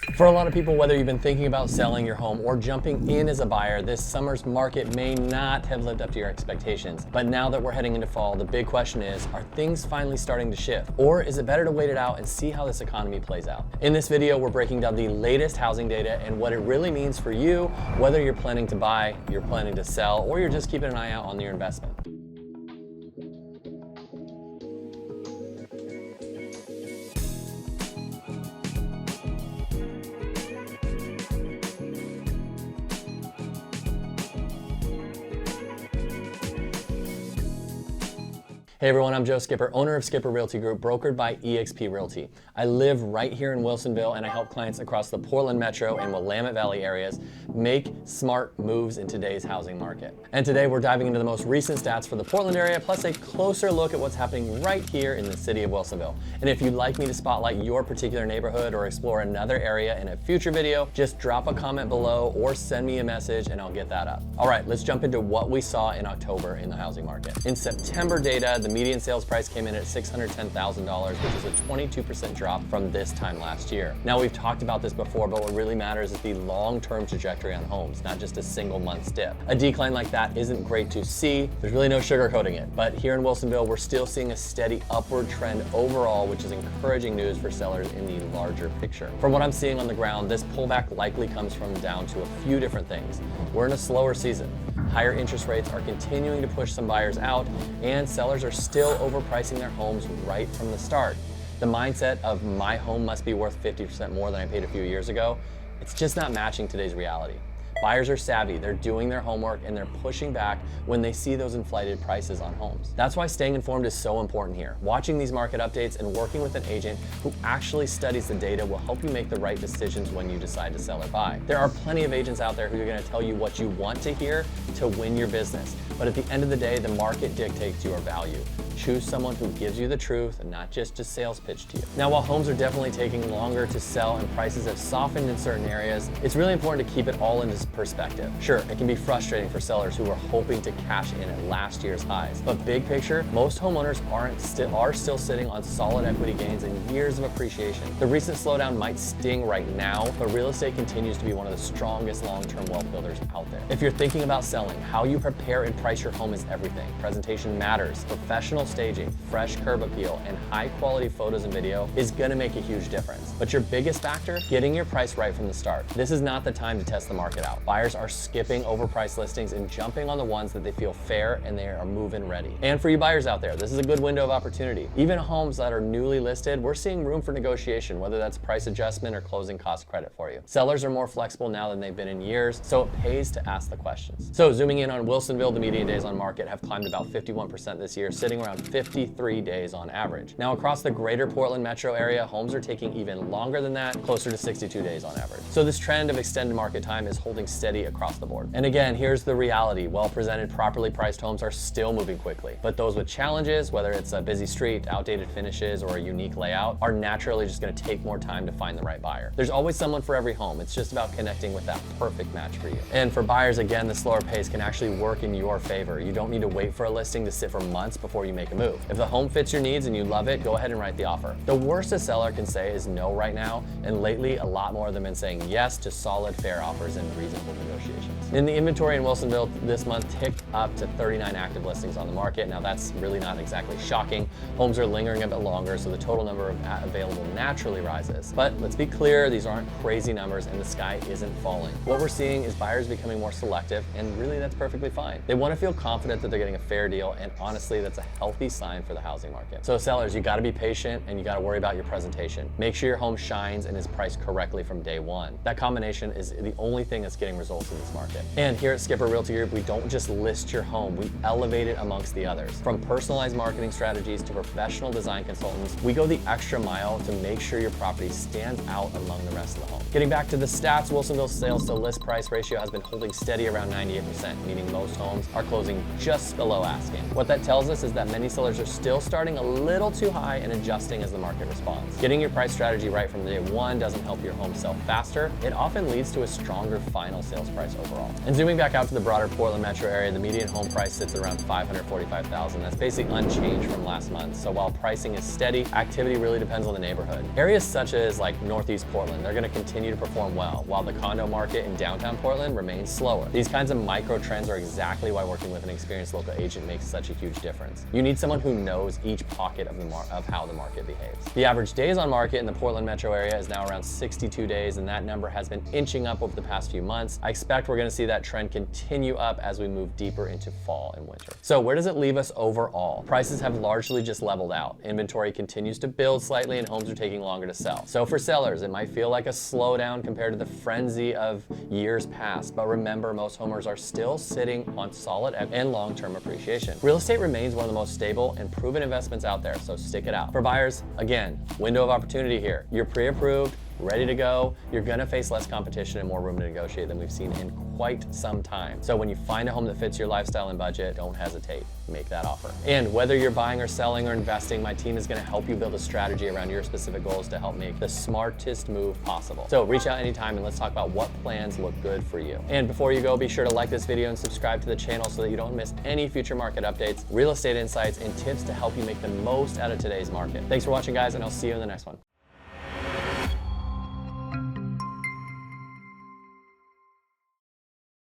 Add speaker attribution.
Speaker 1: For a lot of people, whether you've been thinking about selling your home or jumping in as a buyer, this summer's market may not have lived up to your expectations. But now that we're heading into fall, the big question is, are things finally starting to shift? Or is it better to wait it out and see how this economy plays out? In this video, we're breaking down the latest housing data and what it really means for you, whether you're planning to buy, you're planning to sell, or you're just keeping an eye out on your investment. Hey everyone, I'm Joe Skipper, owner of Skipper Realty Group, brokered by eXp Realty. I live right here in Wilsonville and I help clients across the Portland Metro and Willamette Valley areas make smart moves in today's housing market. And today we're diving into the most recent stats for the Portland area, plus a closer look at what's happening right here in the city of Wilsonville. And if you'd like me to spotlight your particular neighborhood or explore another area in a future video, just drop a comment below or send me a message and I'll get that up. All right, let's jump into what we saw in October in the housing market. In September data, the median sales price came in at $610,000, which is a 22% drop from this time last year. Now, we've talked about this before, but what really matters is the long-term trajectory on homes, not just a single month's dip. A decline like that isn't great to see. There's really no sugarcoating it. But here in Wilsonville, we're still seeing a steady upward trend overall, which is encouraging news for sellers in the larger picture. From what I'm seeing on the ground, this pullback likely comes from down to a few different things. We're in a slower season. Higher interest rates are continuing to push some buyers out, and sellers are still overpricing their homes right from the start. The mindset of my home must be worth 50% more than I paid a few years ago, it's just not matching today's reality. Buyers are savvy, they're doing their homework, and they're pushing back when they see those inflated prices on homes. That's why staying informed is so important here. Watching these market updates and working with an agent who actually studies the data will help you make the right decisions when you decide to sell or buy. There are plenty of agents out there who are going to tell you what you want to hear to win your business. But at the end of the day, the market dictates your value. Choose someone who gives you the truth and not just a sales pitch to you. Now, while homes are definitely taking longer to sell and prices have softened in certain areas, it's really important to keep it all in this perspective. Sure, it can be frustrating for sellers who are hoping to cash in at last year's highs. But big picture, most homeowners are still sitting on solid equity gains and years of appreciation. The recent slowdown might sting right now, but real estate continues to be one of the strongest long-term wealth builders out there. If you're thinking about selling, how you prepare and price your home is everything. Presentation matters. Professional staging, fresh curb appeal, and high quality photos and video is gonna make a huge difference. But your biggest factor, getting your price right from the start. This is not the time to test the market out. Buyers are skipping overpriced listings and jumping on the ones that they feel fair and they are move-in ready. And for you buyers out there, this is a good window of opportunity. Even homes that are newly listed, we're seeing room for negotiation, whether that's price adjustment or closing cost credit for you. Sellers are more flexible now than they've been in years, so it pays to ask the questions. So zooming in on Wilsonville, the median days on market have climbed about 51% this year, sitting around 53 days on average. Now, across the greater Portland metro area, homes are taking even longer than that, closer to 62 days on average. So this trend of extended market time is holding steady across the board. And again, here's the reality. Well-presented, properly priced homes are still moving quickly. But those with challenges, whether it's a busy street, outdated finishes, or a unique layout, are naturally just gonna take more time to find the right buyer. There's always someone for every home. It's just about connecting with that perfect match for you. And for buyers, again, the slower pace can actually work in your favor. You don't need to wait for a listing to sit for months before you make a move. If the home fits your needs and you love it, go ahead and write the offer. The worst a seller can say is no right now, and lately a lot more of them have been saying yes to solid, fair offers and reasonable negotiations. In the inventory in Wilsonville this month ticked up to 39 active listings on the market. Now that's really not exactly shocking. Homes are lingering a bit longer, so the total number of available naturally rises. But let's be clear, these aren't crazy numbers and the sky isn't falling. What we're seeing is buyers becoming more selective, and really that's perfectly fine. They want to feel confident that they're getting a fair deal, and honestly, that's a healthy sign for the housing market. So sellers, you gotta be patient and you gotta worry about your presentation. Make sure your home shines and is priced correctly from day one. That combination is the only thing that's getting results in this market. And here at Skipper Realty Group, we don't just list your home, we elevate it amongst the others. From personalized marketing strategies to professional design consultants, we go the extra mile to make sure your property stands out among the rest of the home. Getting back to the stats, Wilsonville's sales to list price ratio has been holding steady around 98%, meaning most homes are closing just below asking. What that tells us is that many many sellers are still starting a little too high and adjusting as the market responds. Getting your price strategy right from day one doesn't help your home sell faster. It often leads to a stronger final sales price overall. And zooming back out to the broader Portland metro area, the median home price sits at around $545,000. That's basically unchanged from last month. So while pricing is steady, activity really depends on the neighborhood. Areas such as like Northeast Portland, they're going to continue to perform well, while the condo market in downtown Portland remains slower. These kinds of micro trends are exactly why working with an experienced local agent makes such a huge difference. You need someone who knows each pocket of how the market behaves. The average days on market in the Portland metro area is now around 62 days, and that number has been inching up over the past few months. I expect we're going to see that trend continue up as we move deeper into fall and winter. So where does it leave us overall? Prices have largely just leveled out. Inventory continues to build slightly and homes are taking longer to sell. So for sellers, it might feel like a slowdown compared to the frenzy of years past, but remember, most homeowners are still sitting on solid and long-term appreciation. Real estate remains one of the most stable and proven investments out there, so stick it out. For buyers, again, window of opportunity here. You're pre-approved, ready to go. You're gonna face less competition and more room to negotiate than we've seen in quite some time. So when you find a home that fits your lifestyle and budget, don't hesitate, make that offer. And whether you're buying or selling or investing, my team is gonna help you build a strategy around your specific goals to help make the smartest move possible. So reach out anytime and let's talk about what plans look good for you. And before you go, be sure to like this video and subscribe to the channel so that you don't miss any future market updates, real estate insights, and tips to help you make the most out of today's market. Thanks for watching, guys, and I'll see you in the next one.